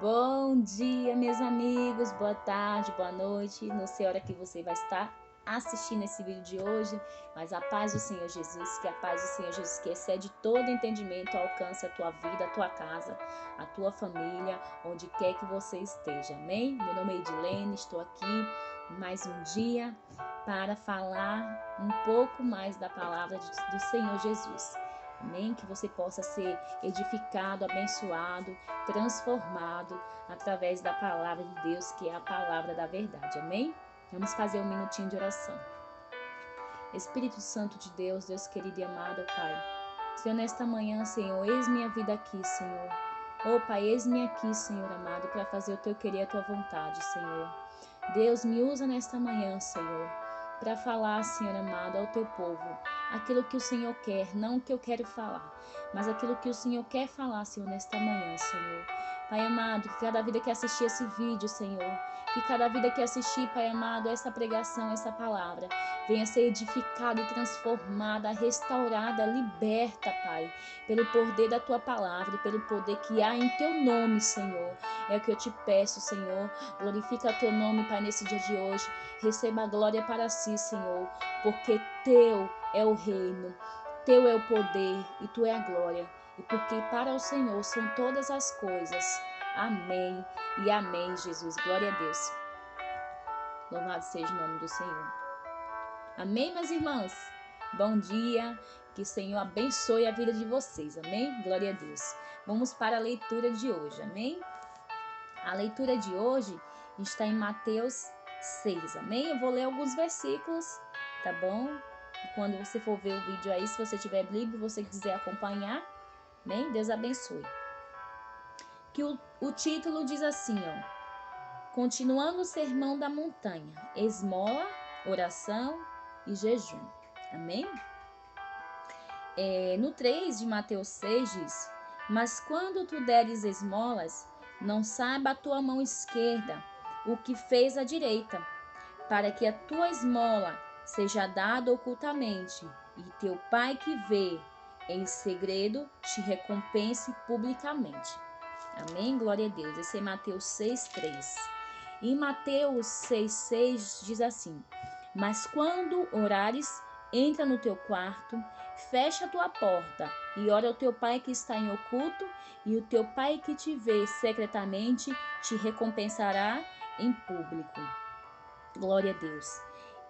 Bom dia, meus amigos, boa tarde, boa noite. Não sei a hora que você vai estar assistindo esse vídeo de hoje, mas a paz do Senhor Jesus, que a paz do Senhor Jesus, que excede todo entendimento, alcance a tua vida, a tua casa, a tua família, onde quer que você esteja, amém? Meu nome é Edilene, estou aqui mais um dia para falar um pouco mais da palavra do Senhor Jesus. Amém? Que você possa ser edificado, abençoado, transformado através da palavra de Deus, que é a palavra da verdade. Amém? Vamos fazer um minutinho de oração. Espírito Santo de Deus, Deus querido e amado, Pai. Senhor, nesta manhã, Senhor, eis minha vida aqui, Senhor. Oh, Pai, eis-me aqui, Senhor amado, para fazer o teu querer e a tua vontade, Senhor. Deus, me usa nesta manhã, Senhor, para falar, Senhor amado, ao teu povo, aquilo que o Senhor quer, não o que eu quero falar, mas aquilo que o Senhor quer falar, Senhor, nesta manhã, Senhor. Pai amado, que cada vida que assistir esse vídeo, Senhor, que cada vida que assistir, Pai amado, essa pregação, essa palavra, venha ser edificada e transformada, restaurada, liberta, Pai, pelo poder da tua palavra, pelo poder que há em teu nome, Senhor. É o que eu te peço, Senhor. Glorifica teu nome, Pai, nesse dia de hoje. Receba a glória para si, Senhor, porque teu é o reino, teu é o poder e tu é a glória. E porque para o Senhor são todas as coisas. Amém e amém, Jesus. Glória a Deus. Louvado seja o nome do Senhor. Amém, minhas irmãs? Bom dia. Que o Senhor abençoe a vida de vocês. Amém? Glória a Deus. Vamos para a leitura de hoje. Amém? A leitura de hoje está em Mateus 6. Amém? Eu vou ler alguns versículos, tá bom? Quando você for ver o vídeo aí, se você tiver Bíblia e você quiser acompanhar, amém? Deus abençoe. Que o título diz assim, ó. Continuando o sermão da montanha, esmola, oração e jejum. Amém? No 3 de Mateus 6 diz: Mas quando tu deres esmolas, não saiba a tua mão esquerda o que fez a direita, para que a tua esmola seja dada ocultamente, e teu pai que vê em segredo te recompense publicamente. Amém? Glória a Deus. Esse é Mateus 6:3. Em Mateus 6:6 diz assim: Mas quando orares, entra no teu quarto, fecha a tua porta e ora ao teu pai que está em oculto, e o teu pai que te vê secretamente te recompensará em público. Glória a Deus.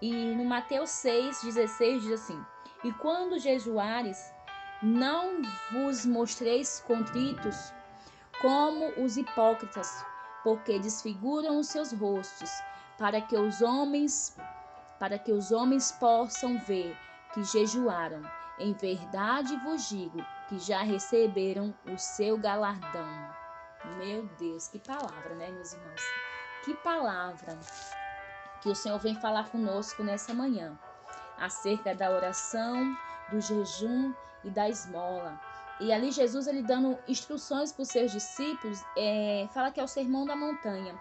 E no Mateus 6:16 diz assim: E quando jejuares, não vos mostreis contritos como os hipócritas, porque desfiguram os seus rostos, para que os homens possam ver que jejuaram. Em verdade vos digo que já receberam o seu galardão. Meu Deus, que palavra, né, meus irmãos? Que palavra que o Senhor vem falar conosco nessa manhã, acerca da oração, do jejum e da esmola. E ali Jesus, ele dando instruções para os seus discípulos, fala que é o sermão da montanha.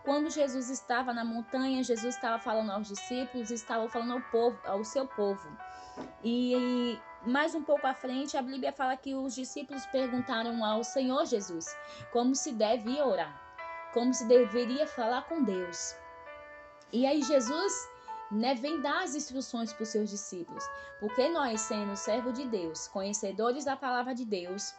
Quando Jesus estava na montanha, Jesus estava falando aos discípulos, estava falando ao povo, ao seu povo. E mais um pouco à frente, a Bíblia fala que os discípulos perguntaram ao Senhor Jesus como se devia orar, como se deveria falar com Deus. E aí Jesus, vem dar as instruções para os seus discípulos, porque nós, sendo servo de Deus, conhecedores da palavra de Deus,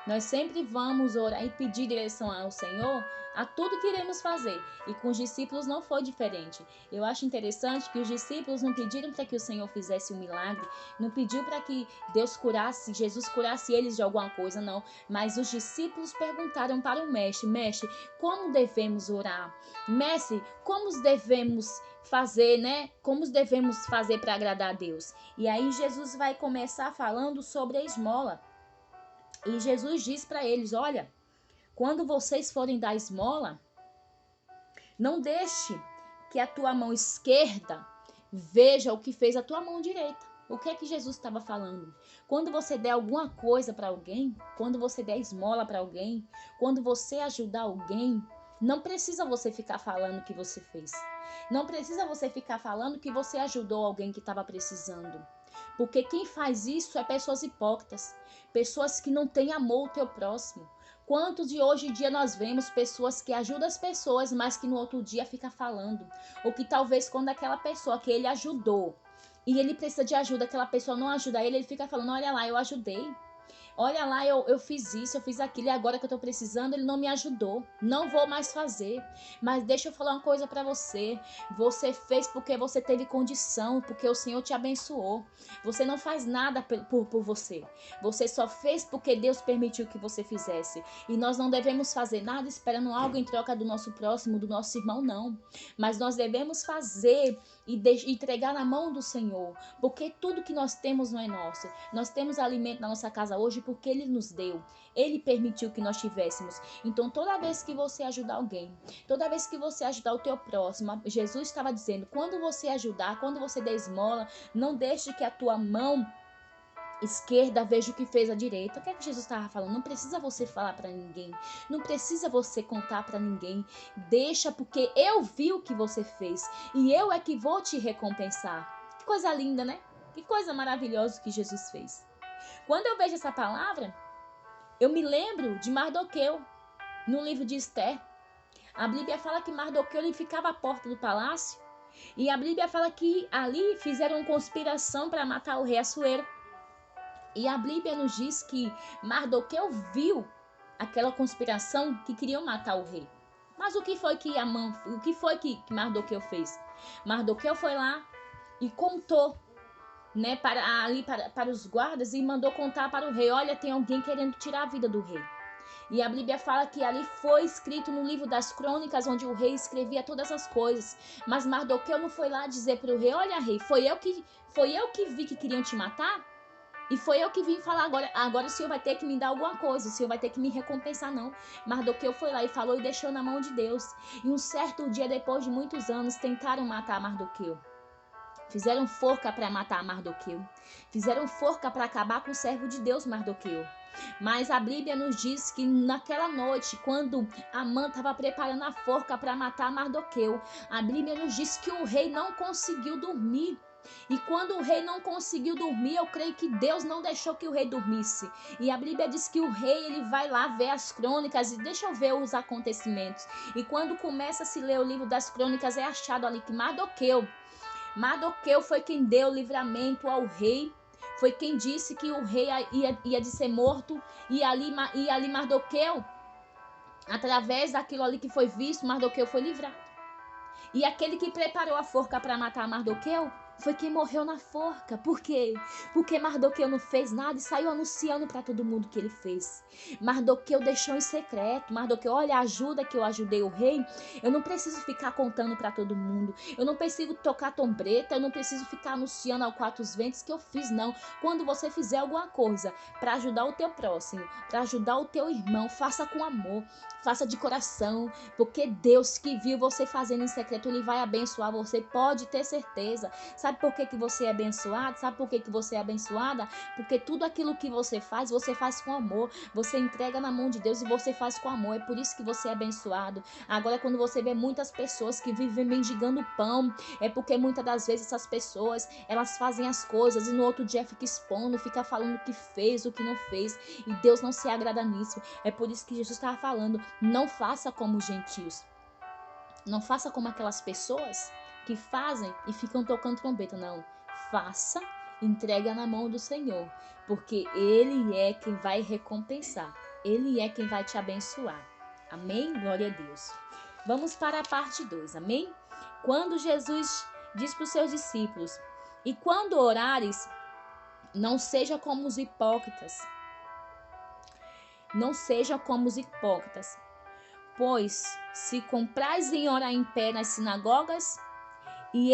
nós sempre vamos orar e pedir direção ao Senhor a tudo que iremos fazer. E com os discípulos não foi diferente. Eu acho interessante que os discípulos não pediram para que o Senhor fizesse um milagre, não pediu para que Deus curasse, Jesus curasse eles de alguma coisa, não. Mas os discípulos perguntaram para o mestre: Mestre, como devemos orar? Mestre, como devemos fazer, Como devemos fazer para agradar a Deus? E aí Jesus vai começar falando sobre a esmola. E Jesus diz para eles: olha, quando vocês forem dar esmola, não deixe que a tua mão esquerda veja o que fez a tua mão direita. O que é que Jesus estava falando? Quando você der alguma coisa para alguém, quando você der esmola para alguém, quando você ajudar alguém, não precisa você ficar falando o que você fez. Não precisa você ficar falando que você ajudou alguém que estava precisando. Porque quem faz isso é pessoas hipócritas, pessoas que não têm amor ao teu próximo. Quantos de hoje em dia nós vemos pessoas que ajudam as pessoas, mas que no outro dia fica falando? Ou que talvez quando aquela pessoa que ele ajudou e ele precisa de ajuda, aquela pessoa não ajuda ele, ele fica falando, olha lá, eu ajudei. Olha lá, eu fiz isso, eu fiz aquilo, e agora que eu tô precisando, ele não me ajudou. Não vou mais fazer. Mas deixa eu falar uma coisa pra você. Você fez porque você teve condição, porque o Senhor te abençoou. Você não faz nada por você. Você só fez porque Deus permitiu que você fizesse. E nós não devemos fazer nada esperando algo em troca do nosso próximo, do nosso irmão, não. Mas nós devemos fazer e entregar na mão do Senhor. Porque tudo que nós temos não é nosso. Nós temos alimento na nossa casa hoje porque Ele nos deu. Ele permitiu que nós tivéssemos. Então, toda vez que você ajudar alguém, toda vez que você ajudar o teu próximo, Jesus estava dizendo, quando você ajudar, quando você der esmola, não deixe que a tua mão esquerda veja o que fez a direita. O que é que Jesus estava falando? Não precisa você falar para ninguém. Não precisa você contar para ninguém. Deixa, porque eu vi o que você fez. E eu é que vou te recompensar. Que coisa linda, né? Que coisa maravilhosa que Jesus fez. Quando eu vejo essa palavra, eu me lembro de Mardoqueu, no livro de Esther. A Bíblia fala que Mardoqueu ele ficava à porta do palácio. E a Bíblia fala que ali fizeram conspiração para matar o rei Assuero. E a Bíblia nos diz que Mardoqueu viu aquela conspiração que queriam matar o rei. Mas o que foi que Mardoqueu fez? Mardoqueu foi lá e contou, né, para os guardas e mandou contar para o rei, olha, tem alguém querendo tirar a vida do rei. E a Bíblia fala que ali foi escrito no livro das crônicas, onde o rei escrevia todas as coisas. Mas Mardoqueu não foi lá dizer para o rei, olha rei, foi eu que vi que queriam te matar? E foi eu que vim falar agora o Senhor vai ter que me dar alguma coisa, o Senhor vai ter que me recompensar, não. Mardoqueu foi lá e falou e deixou na mão de Deus. E um certo dia, depois de muitos anos, tentaram matar Mardoqueu. Fizeram forca para matar Mardoqueu. Fizeram forca para acabar com o servo de Deus, Mardoqueu. Mas a Bíblia nos diz que naquela noite, quando Amã estava preparando a forca para matar Mardoqueu, a Bíblia nos diz que o rei não conseguiu dormir. E quando o rei não conseguiu dormir, eu creio que Deus não deixou que o rei dormisse. E a Bíblia diz que o rei ele vai lá ver as crônicas e deixa eu ver os acontecimentos. E quando começa a se ler o livro das crônicas, é achado ali que Mardoqueu foi quem deu livramento ao rei. Foi quem disse que o rei ia de ser morto. E ali Mardoqueu, através daquilo ali que foi visto, Mardoqueu foi livrado. E aquele que preparou a forca para matar Mardoqueu foi quem morreu na forca. Por quê? Porque Mardoqueu não fez nada e saiu anunciando para todo mundo que ele fez. Mardoqueu deixou em secreto. Mardoqueu, olha, a ajuda que eu ajudei o rei, eu não preciso ficar contando para todo mundo. Eu não preciso tocar trombeta, eu não preciso ficar anunciando ao quatro ventos que eu fiz, não. Quando você fizer alguma coisa para ajudar o teu próximo, para ajudar o teu irmão, faça com amor, faça de coração, porque Deus que viu você fazendo em secreto, Ele vai abençoar você, pode ter certeza. Sabe por que você é abençoado? Sabe por que você é abençoada? Porque tudo aquilo que você faz com amor. Você entrega na mão de Deus e você faz com amor. É por isso que você é abençoado. Agora, quando você vê muitas pessoas que vivem mendigando pão, é porque muitas das vezes essas pessoas, elas fazem as coisas e no outro dia fica expondo, fica falando o que fez, o que não fez. E Deus não se agrada nisso. É por isso que Jesus estava falando, não faça como os gentios. Não faça como aquelas pessoas que fazem e ficam tocando trombeta. Não, faça, entrega na mão do Senhor, porque Ele é quem vai recompensar. Ele é quem vai te abençoar. Amém? Glória a Deus. Vamos para a parte 2, amém? Quando Jesus diz para os seus discípulos, e quando orares, não seja como os hipócritas. Não seja como os hipócritas. Pois, se comprais em orar em pé nas sinagogas, e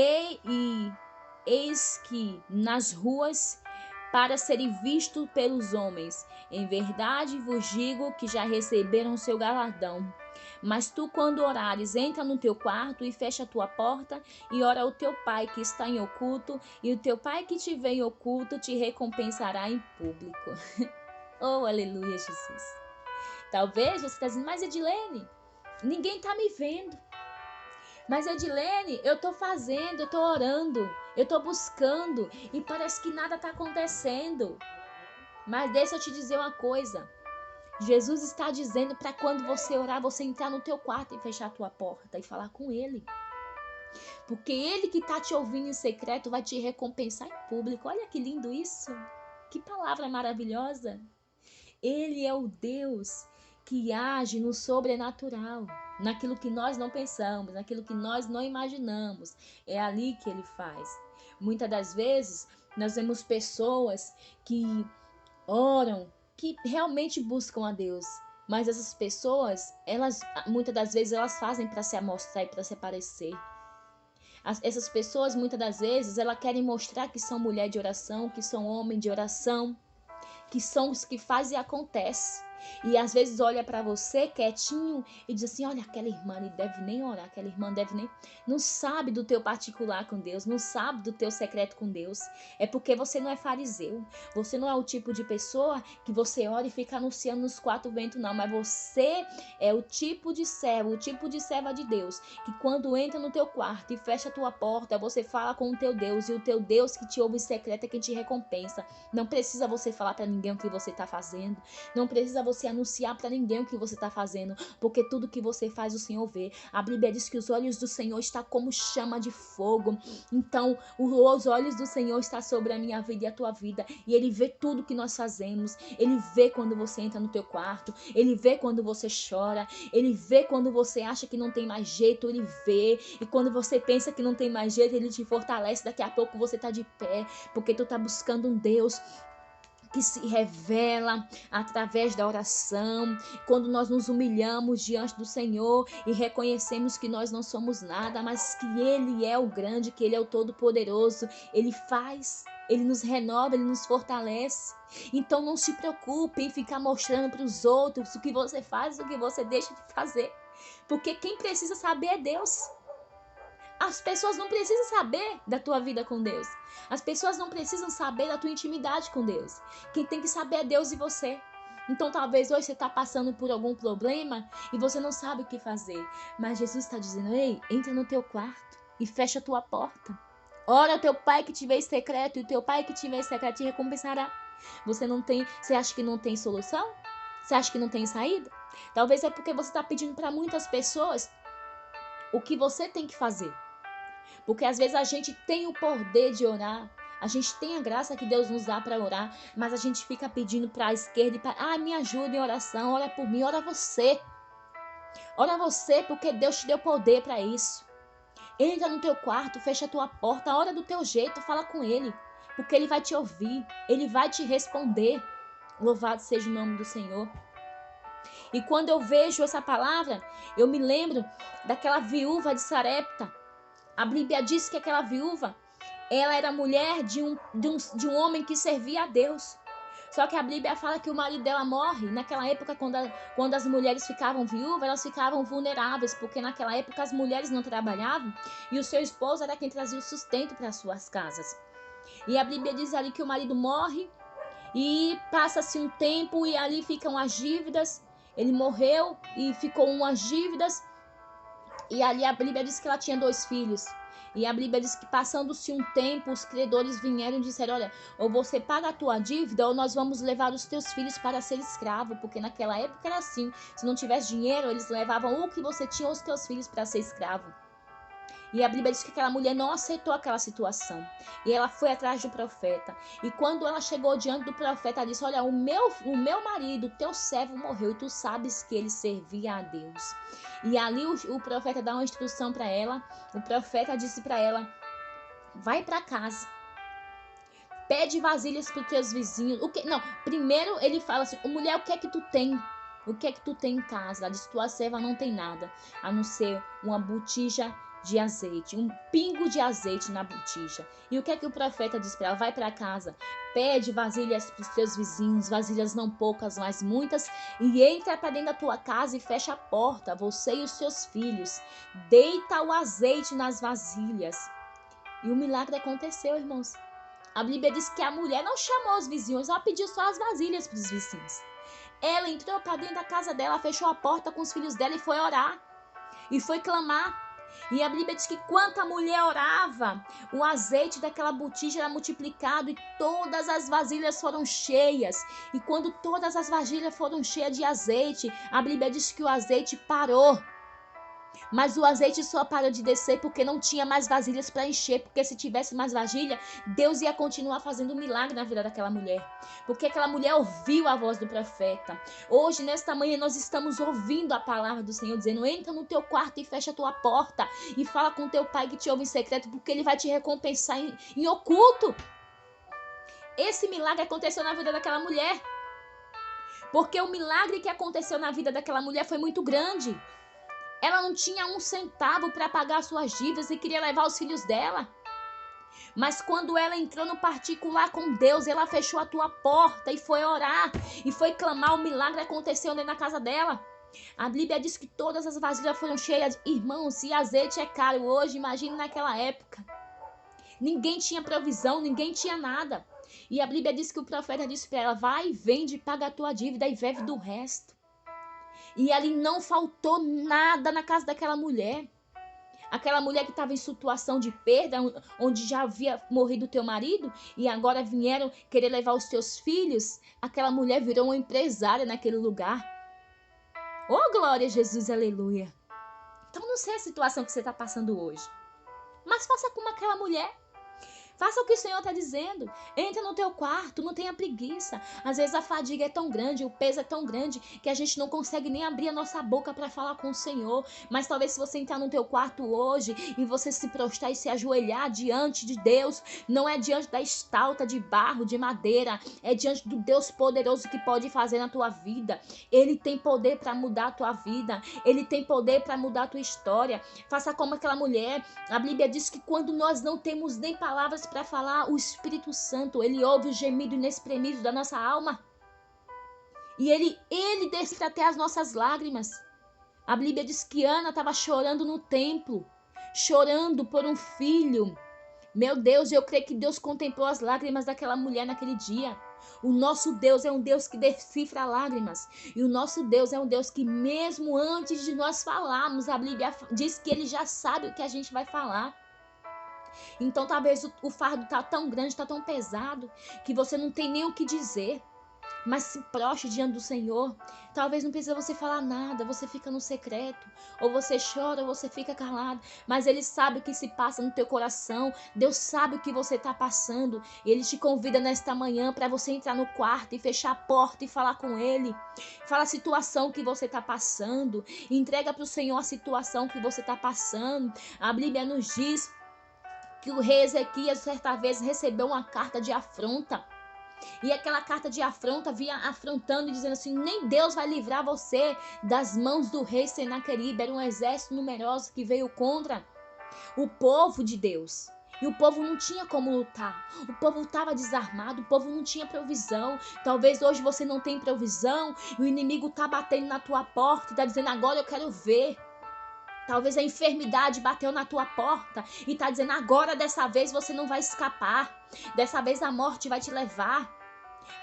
eis que nas ruas, para serem vistos pelos homens, em verdade vos digo que já receberam seu galardão. Mas tu, quando orares, entra no teu quarto e fecha a tua porta, e ora ao teu pai que está em oculto, e o teu pai que te vê em oculto te recompensará em público. Oh, aleluia, Jesus. Talvez você está dizendo, mas Edilene, ninguém está me vendo. Mas Edilene, eu estou fazendo, eu estou orando, eu estou buscando e parece que nada está acontecendo. Mas deixa eu te dizer uma coisa. Jesus está dizendo para quando você orar, você entrar no teu quarto e fechar a tua porta e falar com Ele. Porque Ele que está te ouvindo em secreto vai te recompensar em público. Olha que lindo isso. Que palavra maravilhosa. Ele é o Deus que age no sobrenatural, naquilo que nós não pensamos, naquilo que nós não imaginamos. É ali que Ele faz. Muitas das vezes, nós vemos pessoas que oram, que realmente buscam a Deus. Mas essas pessoas, muitas das vezes, elas fazem para se amostrar e para se aparecer. Essas pessoas, muitas das vezes, elas querem mostrar que são mulher de oração, que são homem de oração, que são os que fazem e acontece. E às vezes olha para você quietinho e diz assim, olha, aquela irmã não deve nem orar, aquela irmã deve nem... Não sabe do teu particular com Deus, não sabe do teu secreto com Deus. É porque você não é fariseu. Você não é o tipo de pessoa que você ora e fica anunciando nos quatro ventos, não. Mas você é o tipo de servo, o tipo de serva de Deus, que quando entra no teu quarto e fecha a tua porta, você fala com o teu Deus, e o teu Deus que te ouve em secreto é quem te recompensa. Não precisa você falar para ninguém o que você está fazendo. Não precisa você anunciar para ninguém o que você está fazendo, porque tudo que você faz o Senhor vê. A Bíblia diz que os olhos do Senhor estão como chama de fogo. Então, os olhos do Senhor estão sobre a minha vida e a tua vida, e Ele vê tudo que nós fazemos. Ele vê quando você entra no teu quarto, Ele vê quando você chora, Ele vê quando você acha que não tem mais jeito, Ele vê. E quando você pensa que não tem mais jeito, Ele te fortalece. Daqui a pouco você está de pé, porque tu está buscando um Deus que se revela através da oração. Quando nós nos humilhamos diante do Senhor e reconhecemos que nós não somos nada, mas que Ele é o grande, que Ele é o todo-poderoso, Ele faz, Ele nos renova, Ele nos fortalece. Então não se preocupe em ficar mostrando para os outros o que você faz, o que você deixa de fazer, porque quem precisa saber é Deus. As pessoas não precisam saber da tua vida com Deus. As pessoas não precisam saber da tua intimidade com Deus. Quem tem que saber é Deus e você. Então talvez hoje você está passando por algum problema e você não sabe o que fazer. Mas Jesus está dizendo, ei, entra no teu quarto e fecha a tua porta. Ora ao teu pai que te vê em secreto, e o teu pai que te vê em secreto te recompensará. Você acha que não tem solução? Você acha que não tem saída? Talvez é porque você está pedindo para muitas pessoas o que você tem que fazer. Porque às vezes a gente tem o poder de orar, a gente tem a graça que Deus nos dá para orar, mas a gente fica pedindo para a esquerda e para, me ajuda em oração, ora por mim, ora você. Ora você, porque Deus te deu poder para isso. Entra no teu quarto, fecha a tua porta, ora do teu jeito, fala com Ele, porque Ele vai te ouvir, Ele vai te responder. Louvado seja o nome do Senhor. E quando eu vejo essa palavra, eu me lembro daquela viúva de Sarepta. A Bíblia diz que aquela viúva, ela era mulher de um homem que servia a Deus. Só que a Bíblia fala que o marido dela morre. Naquela época, quando as mulheres ficavam viúvas, elas ficavam vulneráveis, porque naquela época as mulheres não trabalhavam e o seu esposo era quem trazia o sustento para as suas casas. E a Bíblia diz ali que o marido morre e passa-se um tempo e ali ficam as dívidas. Ele morreu e ficou umas dívidas. E ali a Bíblia diz que ela tinha 2 filhos. E a Bíblia diz que passando-se um tempo, os credores vieram e disseram, olha, ou você paga a tua dívida, ou nós vamos levar os teus filhos para ser escravo. Porque naquela época era assim, se não tivesse dinheiro, eles levavam o que você tinha, os teus filhos, para ser escravo. E a Bíblia diz que aquela mulher não aceitou aquela situação. E ela foi atrás do profeta. E quando ela chegou diante do profeta, ela disse, olha, o meu marido, teu servo, morreu. E tu sabes que ele servia a Deus. E ali o profeta dá uma instrução para ela. O profeta disse para ela, vai para casa. Pede vasilhas para os teus vizinhos. Primeiro ele fala assim, mulher, o que é que tu tem? O que é que tu tem em casa? Ela disse, tua serva não tem nada, a não ser uma botija de azeite, um pingo de azeite na botija. E o que é que o profeta diz para ela? Vai para casa, pede vasilhas para os teus vizinhos, vasilhas não poucas, mas muitas, e entra para dentro da tua casa e fecha a porta, você e os seus filhos. Deita o azeite nas vasilhas. E o milagre aconteceu, irmãos. A Bíblia diz que a mulher não chamou os vizinhos, ela pediu só as vasilhas para os vizinhos. Ela entrou para dentro da casa dela, fechou a porta com os filhos dela e foi orar. E foi clamar. E a Bíblia diz que quando a mulher orava, o azeite daquela botija era multiplicado e todas as vasilhas foram cheias. E quando todas as vasilhas foram cheias de azeite, a Bíblia diz que o azeite parou. Mas o azeite só parou de descer porque não tinha mais vasilhas para encher. Porque se tivesse mais vasilha, Deus ia continuar fazendo um milagre na vida daquela mulher. Porque aquela mulher ouviu a voz do profeta. Hoje, nesta manhã, nós estamos ouvindo a palavra do Senhor, dizendo: entra no teu quarto e fecha a tua porta. E fala com teu pai que te ouve em secreto, porque ele vai te recompensar em oculto. Esse milagre aconteceu na vida daquela mulher. Porque o milagre que aconteceu na vida daquela mulher foi muito grande. Ela não tinha um centavo para pagar suas dívidas e queria levar os filhos dela. Mas quando ela entrou no particular com Deus, ela fechou a tua porta e foi orar. E foi clamar, o milagre aconteceu dentro da casa dela. A Bíblia diz que todas as vasilhas foram cheias. Irmãos, se azeite é caro hoje, imagine naquela época. Ninguém tinha provisão, ninguém tinha nada. E a Bíblia diz que o profeta disse para ela: vai, vende, paga a tua dívida e vive do resto. E ali não faltou nada na casa daquela mulher. Aquela mulher que estava em situação de perda, onde já havia morrido o teu marido, e agora vieram querer levar os teus filhos. Aquela mulher virou uma empresária naquele lugar. Oh, glória a Jesus, aleluia. Então não sei a situação que você está passando hoje, mas faça como aquela mulher. Faça o que o Senhor está dizendo. Entra no teu quarto, não tenha preguiça. Às vezes a fadiga é tão grande, o peso é tão grande, que a gente não consegue nem abrir a nossa boca para falar com o Senhor. Mas talvez se você entrar no teu quarto hoje e você se prostrar e se ajoelhar diante de Deus, não é diante da estalta de barro, de madeira, é diante do Deus poderoso que pode fazer na tua vida. Ele tem poder para mudar a tua vida. Ele tem poder para mudar a tua história. Faça como aquela mulher. A Bíblia diz que quando nós não temos nem palavras para falar, o Espírito Santo, ele ouve o gemido inexprimível da nossa alma. E ele desce até as nossas lágrimas. A Bíblia diz que Ana estava chorando no templo, chorando por um filho. Meu Deus, eu creio que Deus contemplou as lágrimas daquela mulher naquele dia. O nosso Deus é um Deus que decifra lágrimas. E o nosso Deus é um Deus que mesmo antes de nós falarmos, a Bíblia diz que ele já sabe o que a gente vai falar. Então talvez o fardo está tão grande, está tão pesado, que você não tem nem o que dizer. Mas se prostre diante do Senhor. Talvez não precisa você falar nada, você fica no secreto. Ou você chora, ou você fica calado. Mas Ele sabe o que se passa no teu coração. Deus sabe o que você está passando. E Ele te convida nesta manhã para você entrar no quarto e fechar a porta e falar com Ele. Fala a situação que você está passando. Entrega para o Senhor a situação que você está passando. A Bíblia nos diz que o rei Ezequias certa vez recebeu uma carta de afronta. E aquela carta de afronta vinha afrontando e dizendo assim: nem Deus vai livrar você das mãos do rei Senaqueribe. Era um exército numeroso que veio contra o povo de Deus. E o povo não tinha como lutar. O povo estava desarmado, o povo não tinha provisão. Talvez hoje você não tenha provisão e o inimigo está batendo na tua porta e está dizendo: agora eu quero ver. Talvez a enfermidade bateu na tua porta e está dizendo: agora dessa vez você não vai escapar. Dessa vez a morte vai te levar.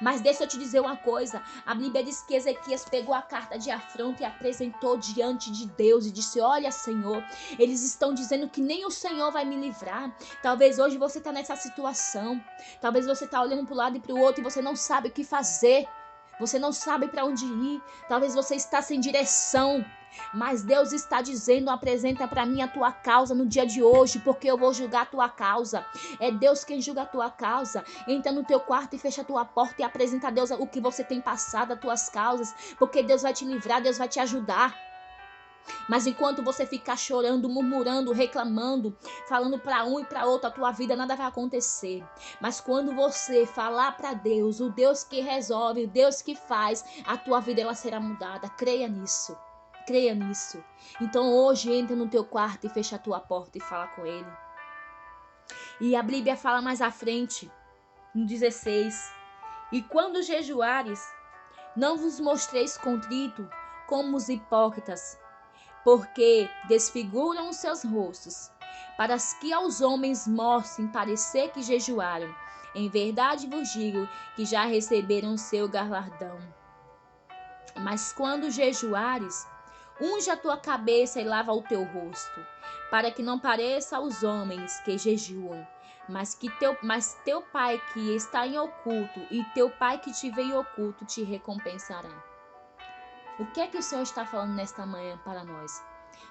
Mas deixa eu te dizer uma coisa. A Bíblia diz que Ezequias pegou a carta de afronta e apresentou diante de Deus e disse: olha, Senhor, eles estão dizendo que nem o Senhor vai me livrar. Talvez hoje você está nessa situação. Talvez você está olhando para um lado e para o outro e você não sabe o que fazer. Você não sabe para onde ir. Talvez você está sem direção. Mas Deus está dizendo: apresenta para mim a tua causa no dia de hoje, porque eu vou julgar a tua causa. É Deus quem julga a tua causa. Entra no teu quarto e fecha a tua porta e apresenta a Deus o que você tem passado, as tuas causas, porque Deus vai te livrar, Deus vai te ajudar. Mas enquanto você ficar chorando, murmurando, reclamando, falando para um e para outro, a tua vida nada vai acontecer. Mas quando você falar para Deus, o Deus que resolve, o Deus que faz, a tua vida ela será mudada. Creia nisso. Creia nisso. Então hoje entra no teu quarto e fecha a tua porta e fala com Ele. E a Bíblia fala mais à frente, no 16. E quando jejuares, não vos mostreis contrito como os hipócritas, porque desfiguram os seus rostos, para que aos homens mostrem parecer que jejuaram. Em verdade vos digo que já receberam o seu galardão. Mas quando jejuares, unge a tua cabeça e lava o teu rosto, para que não pareça aos homens que jejuam, mas teu Pai que está em oculto e teu Pai que te vê em oculto te recompensará. O que é que o Senhor está falando nesta manhã para nós?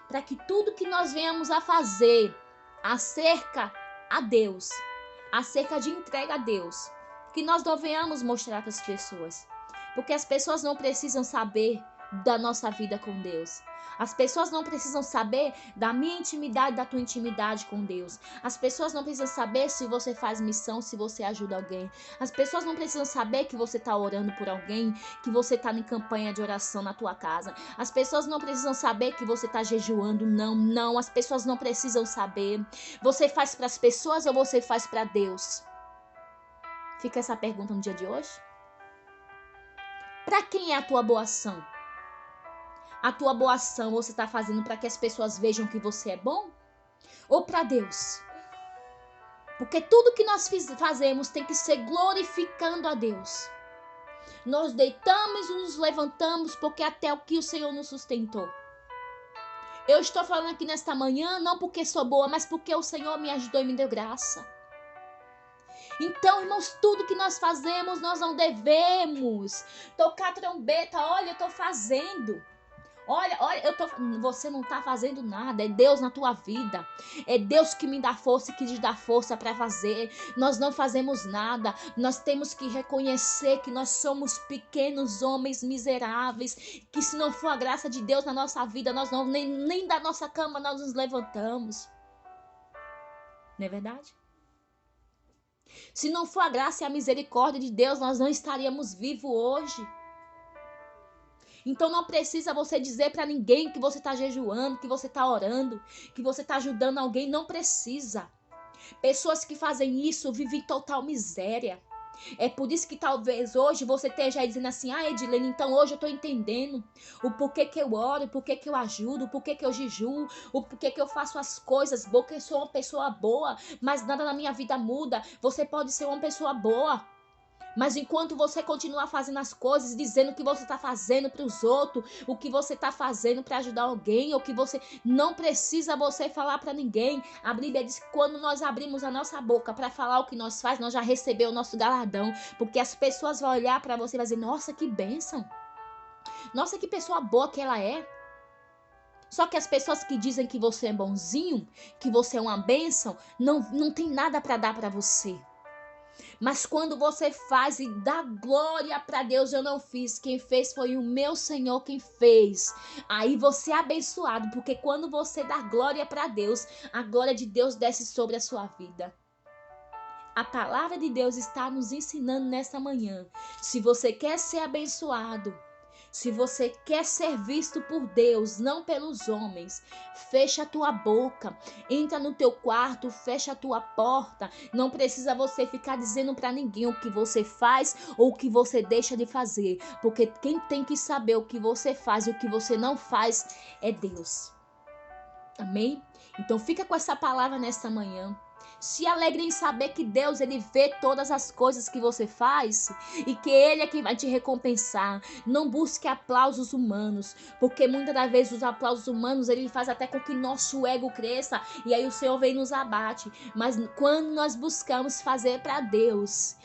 Para que tudo que nós venhamos a fazer acerca a Deus, acerca de entrega a Deus, que nós não venhamos mostrar para as pessoas, porque as pessoas não precisam saber da nossa vida com Deus. As pessoas não precisam saber da minha intimidade, da tua intimidade com Deus. As pessoas não precisam saber se você faz missão, se você ajuda alguém. As pessoas não precisam saber que você está orando por alguém, que você está em campanha de oração na tua casa. As pessoas não precisam saber que você está jejuando. Não. As pessoas não precisam saber. Você faz para as pessoas ou você faz para Deus? Fica essa pergunta no dia de hoje. Para quem é a tua boa ação? A tua boa ação você está fazendo para que as pessoas vejam que você é bom? Ou para Deus? Porque tudo que nós fazemos tem que ser glorificando a Deus. Nós deitamos e nos levantamos porque até o que o Senhor nos sustentou. Eu estou falando aqui nesta manhã não porque sou boa, mas porque o Senhor me ajudou e me deu graça. Então, irmãos, tudo que nós fazemos, nós não devemos tocar trombeta. Olha, eu estou fazendo. Olha, você não está fazendo nada, é Deus na tua vida, é Deus que me dá força e que te dá força para fazer. Nós não fazemos nada, nós temos que reconhecer que nós somos pequenos homens miseráveis, que se não for a graça de Deus na nossa vida, nós não, nem da nossa cama nós nos levantamos. Não é verdade? Se não for a graça e a misericórdia de Deus, nós não estaríamos vivos hoje. Então não precisa você dizer para ninguém que você está jejuando, que você está orando, que você está ajudando alguém. Não precisa. Pessoas que fazem isso vivem total miséria. É por isso que talvez hoje você esteja aí dizendo assim: ah, Edilene, então hoje eu estou entendendo o porquê que eu oro, o porquê que eu ajudo, o porquê que eu jejuo, o porquê que eu faço as coisas, porque eu sou uma pessoa boa, mas nada na minha vida muda. Você pode ser uma pessoa boa, mas enquanto você continuar fazendo as coisas, dizendo que você está fazendo para os outros, o que você está fazendo para ajudar alguém, ou que você não precisa você falar para ninguém. A Bíblia diz que quando nós abrimos a nossa boca para falar o que nós faz, nós já recebemos o nosso galardão, porque as pessoas vão olhar para você e vão dizer: nossa, que bênção, nossa, que pessoa boa que ela é. Só que as pessoas que dizem que você é bonzinho, que você é uma bênção, não tem nada para dar para você. Mas quando você faz e dá glória para Deus, eu não fiz, quem fez foi o meu Senhor quem fez. Aí você é abençoado, porque quando você dá glória para Deus, a glória de Deus desce sobre a sua vida. A palavra de Deus está nos ensinando nesta manhã. Se você quer ser abençoado, se você quer ser visto por Deus, não pelos homens, fecha a tua boca, entra no teu quarto, fecha a tua porta. Não precisa você ficar dizendo para ninguém o que você faz ou o que você deixa de fazer, porque quem tem que saber o que você faz e o que você não faz é Deus. Amém? Então fica com essa palavra nesta manhã. Se alegre em saber que Deus, Ele vê todas as coisas que você faz e que Ele é quem vai te recompensar. Não busque aplausos humanos, porque muitas das vezes os aplausos humanos, Ele faz até com que nosso ego cresça e aí o Senhor vem e nos abate. Mas quando nós buscamos fazer para Deus,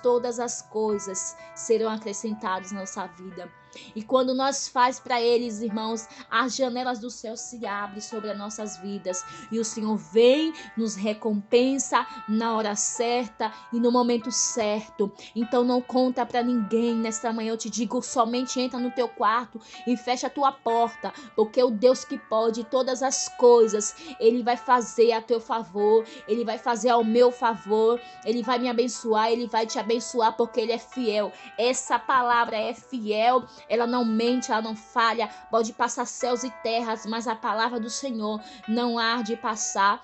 todas as coisas serão acrescentadas na nossa vida. E quando nós faz para eles, irmãos, as janelas do céu se abrem sobre as nossas vidas. E o Senhor vem, nos recompensa na hora certa e no momento certo. Então não conta para ninguém. Nesta manhã eu te digo, somente entra no teu quarto e fecha a tua porta. Porque o Deus que pode todas as coisas, Ele vai fazer a teu favor. Ele vai fazer ao meu favor. Ele vai me abençoar, Ele vai te abençoar porque Ele é fiel. Essa palavra é fiel. Ela não mente, ela não falha. Pode passar céus e terras, mas a palavra do Senhor não há de passar.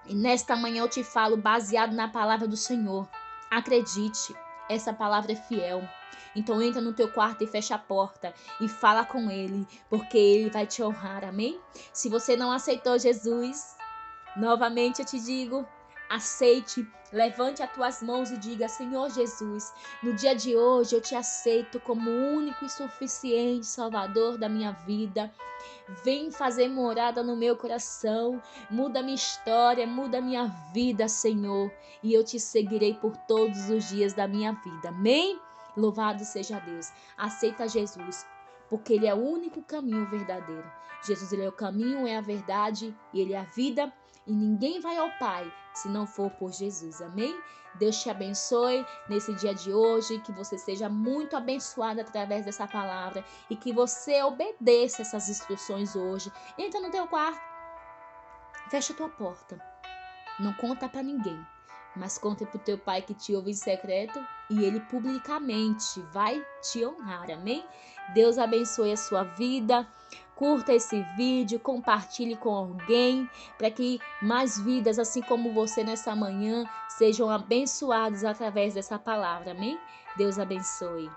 E nesta manhã eu te falo baseado na palavra do Senhor. Acredite, essa palavra é fiel. Então entra no teu quarto e fecha a porta e fala com Ele, porque Ele vai te honrar, amém? Se você não aceitou Jesus, novamente eu te digo, aceite, levante as tuas mãos e diga: Senhor Jesus, no dia de hoje eu te aceito como único e suficiente Salvador da minha vida. Vem fazer morada no meu coração, muda minha história, muda minha vida, Senhor, e eu te seguirei por todos os dias da minha vida. Amém? Louvado seja Deus. Aceita Jesus, porque Ele é o único caminho verdadeiro. Jesus, Ele é o caminho, é a verdade e Ele é a vida, e ninguém vai ao Pai se não for por Jesus. Amém? Deus te abençoe nesse dia de hoje, que você seja muito abençoado através dessa palavra e que você obedeça essas instruções hoje. Entra no teu quarto, fecha a tua porta, não conta para ninguém, mas conta para o teu pai que te ouve em secreto e ele publicamente vai te honrar. Amém? Deus abençoe a sua vida. Curta esse vídeo, compartilhe com alguém, para que mais vidas, assim como você nessa manhã, sejam abençoadas através dessa palavra. Amém? Deus abençoe.